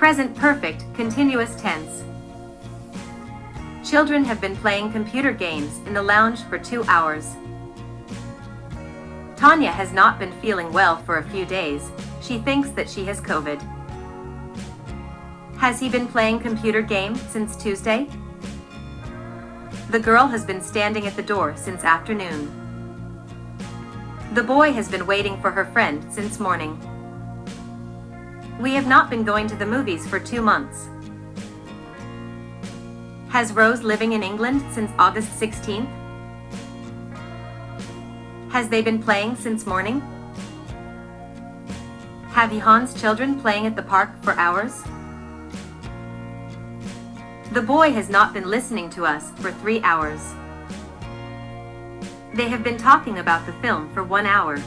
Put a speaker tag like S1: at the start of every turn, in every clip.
S1: Present perfect, continuous tense. Children have been playing computer games in the lounge for 2 hours. Tanya has not been feeling well for a few days. She thinks that she has COVID. Has he been playing computer games since Tuesday? The girl has been standing at the door since afternoon. The boy has been waiting for her friend since morning. We have not been going to the movies for 2 months. Has Rose living in England since August 16th? Has they been playing since morning? Have Johan's children playing at the park for hours? The boy has not been listening to us for 3 hours. They have been talking about the film for 1 hour.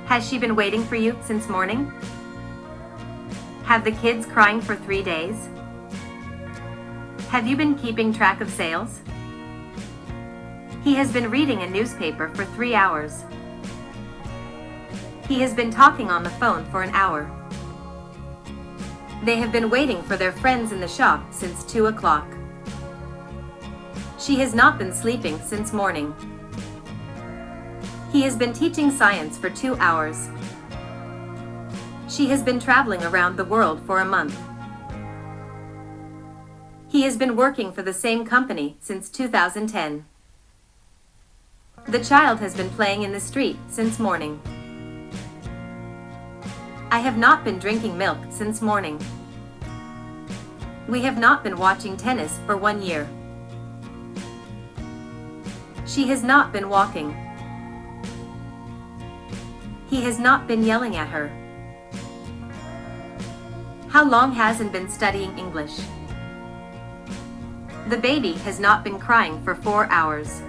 S1: Has she been waiting for you since morning? Have the kids crying for 3 days? Have you been keeping track of sales? He has been reading a newspaper for 3 hours. He has been talking on the phone for an hour. They have been waiting for their friends in the shop since 2 o'clock. She has not been sleeping since morning. He has been teaching science for 2 hours. She has been traveling around the world for a month. He has been working for the same company since 2010. The child has been playing in the street since morning. I have not been drinking milk since morning. We have not been watching tennis for 1 year. She has not been walking. He has not been yelling at her. How long hasn't been studying English? The baby has not been crying for 4 hours.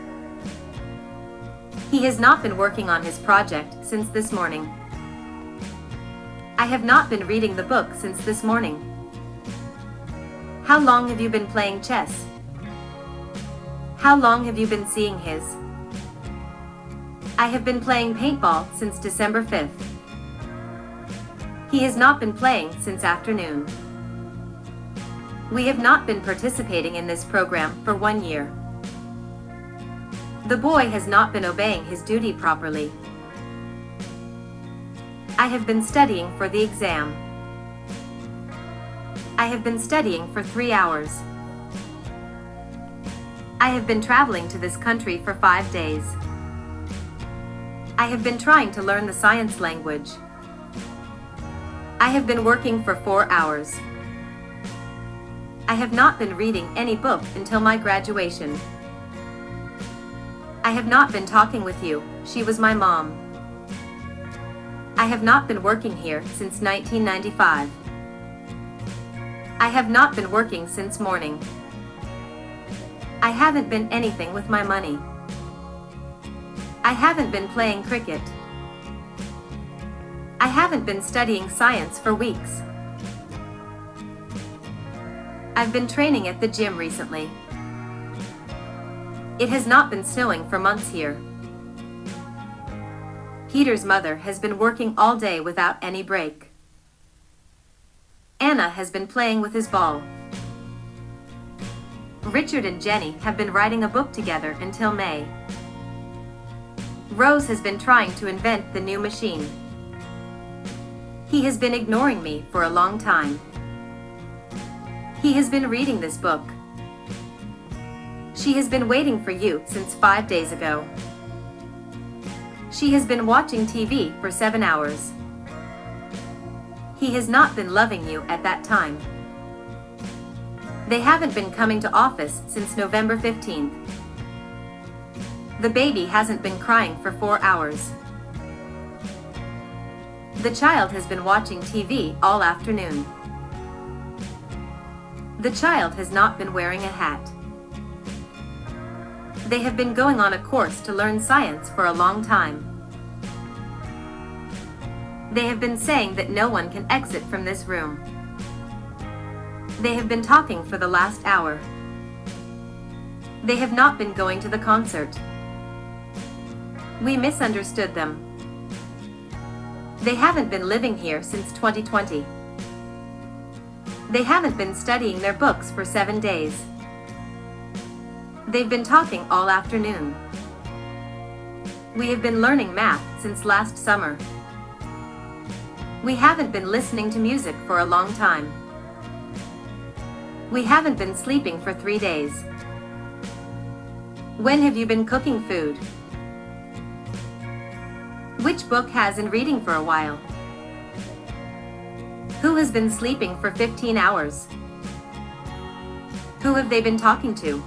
S1: He has not been working on his project since this morning. I have not been reading the book since this morning. How long have you been playing chess? How long have you been seeing his? I have been playing paintball since December 5th. He has not been playing since afternoon. We have not been participating in this program for 1 year. The boy has not been obeying his duty properly. I have been studying for the exam. I have been studying for 3 hours. I have been traveling to this country for 5 days. I have been trying to learn the science language. I have been working for 4 hours. I have not been reading any book until my graduation. I have not been talking with you. She was my mom. I have not been working here since 1995. I have not been working since morning. I haven't been anything with my money. I haven't been playing cricket. I haven't been studying science for weeks. I've been training at the gym recently. It has not been snowing for months here. Peter's mother has been working all day without any break. Anna has been playing with his ball. Richard and Jenny have been writing a book together until May. Rose has been trying to invent the new machine. He has been ignoring me for a long time. He has been reading this book. She has been waiting for you since 5 days ago. She has been watching TV for 7 hours. He has not been loving you at that time. They haven't been coming to office since November 15th. The baby hasn't been crying for 4 hours. The child has been watching TV all afternoon. The child has not been wearing a hat. They have been going on a course to learn science for a long time. They have been saying that no one can exit from this room. They have been talking for the last hour. They have not been going to the concert. We misunderstood them. They haven't been living here since 2020. They haven't been studying their books for 7 days. They've been talking all afternoon. We have been learning math since last summer. We haven't been listening to music for a long time. We haven't been sleeping for 3 days. When have you been cooking food? Which book has been reading for a while? Who has been sleeping for 15 hours? Who have they been talking to?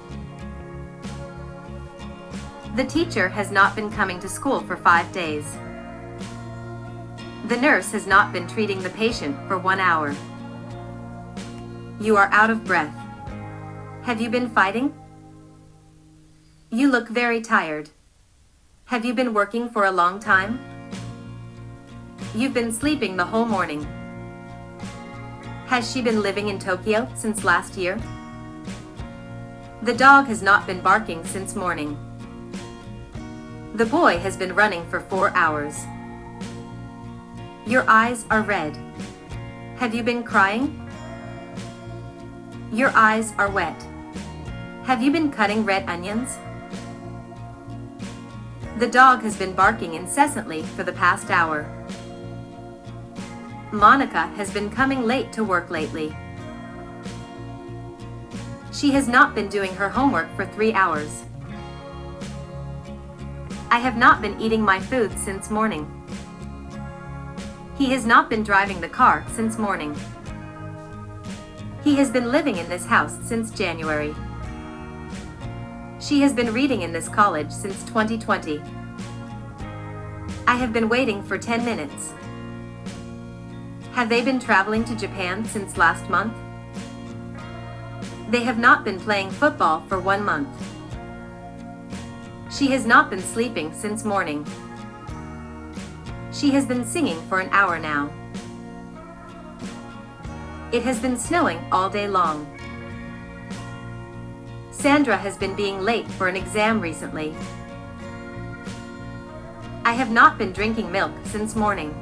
S1: The teacher has not been coming to school for 5 days. The nurse has not been treating the patient for 1 hour. You are out of breath. Have you been fighting? You look very tired. Have you been working for a long time? You've been sleeping the whole morning. Has she been living in Tokyo since last year? The dog has not been barking since morning. The boy has been running for 4 hours. Your eyes are red. Have you been crying? Your eyes are wet. Have you been cutting red onions? The dog has been barking incessantly for the past hour. Monica has been coming late to work lately. She has not been doing her homework for 3 hours. I have not been eating my food since morning. He has not been driving the car since morning. He has been living in this house since January. She has been reading in this college since 2020. I have been waiting for 10 minutes. Have they been traveling to Japan since last month? They have not been playing football for 1 month. She has not been sleeping since morning. She has been singing for an hour now. It has been snowing all day long. Sandra has been being late for an exam recently. I have not been drinking milk since morning.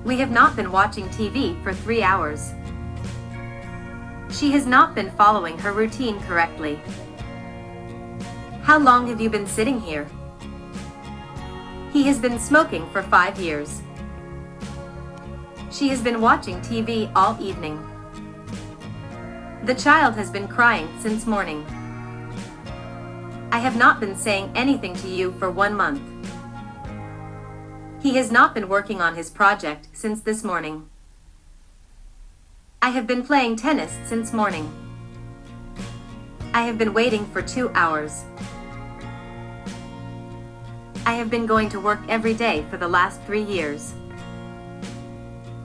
S1: We have not been watching TV for 3 hours. She has not been following her routine correctly. How long have you been sitting here? He has been smoking for 5 years. She has been watching TV all evening. The child has been crying since morning. I have not been saying anything to you for 1 month. He has not been working on his project since this morning. I have been playing tennis since morning. I have been waiting for 2 hours. I have been going to work every day for the last 3 years.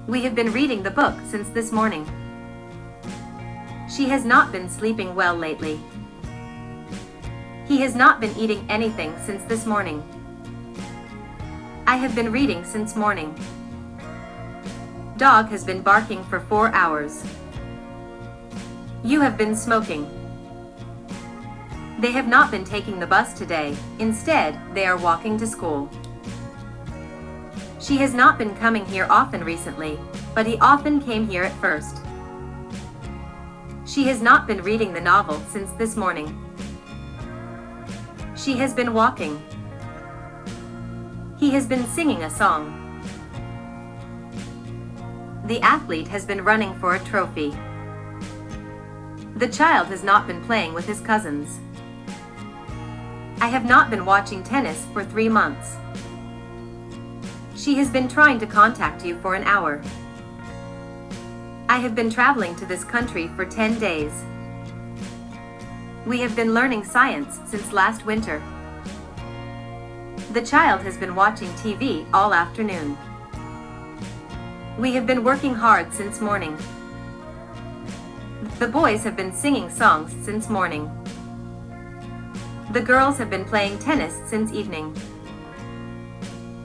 S1: We have been reading the book since this morning. She has not been sleeping well lately. He has not been eating anything since this morning. I have been reading since morning. Dog has been barking for 4 hours. You have been smoking. They have not been taking the bus today. Instead, they are walking to school. She has not been coming here often recently, but he often came here at first. She has not been reading the novel since this morning. She has been walking. He has been singing a song. The athlete has been running for a trophy. The child has not been playing with his cousins. I have not been watching tennis for 3 months. She has been trying to contact you for an hour. I have been traveling to this country for 10 days. We have been learning science since last winter. The child has been watching TV all afternoon. We have been working hard since morning. The boys have been singing songs since morning. The girls have been playing tennis since evening.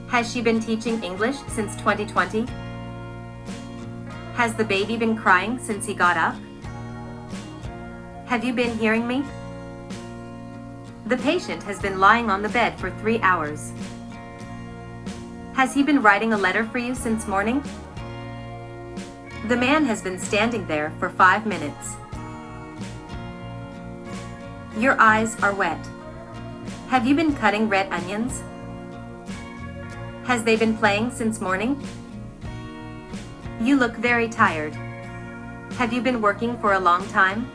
S1: Has she been teaching English since 2020? Has the baby been crying since he got up? Have you been hearing me? The patient has been lying on the bed for 3 hours. Has he been writing a letter for you since morning? The man has been standing there for 5 minutes. Your eyes are wet. Have you been cutting red onions? Has they been playing since morning? You look very tired. Have you been working for a long time?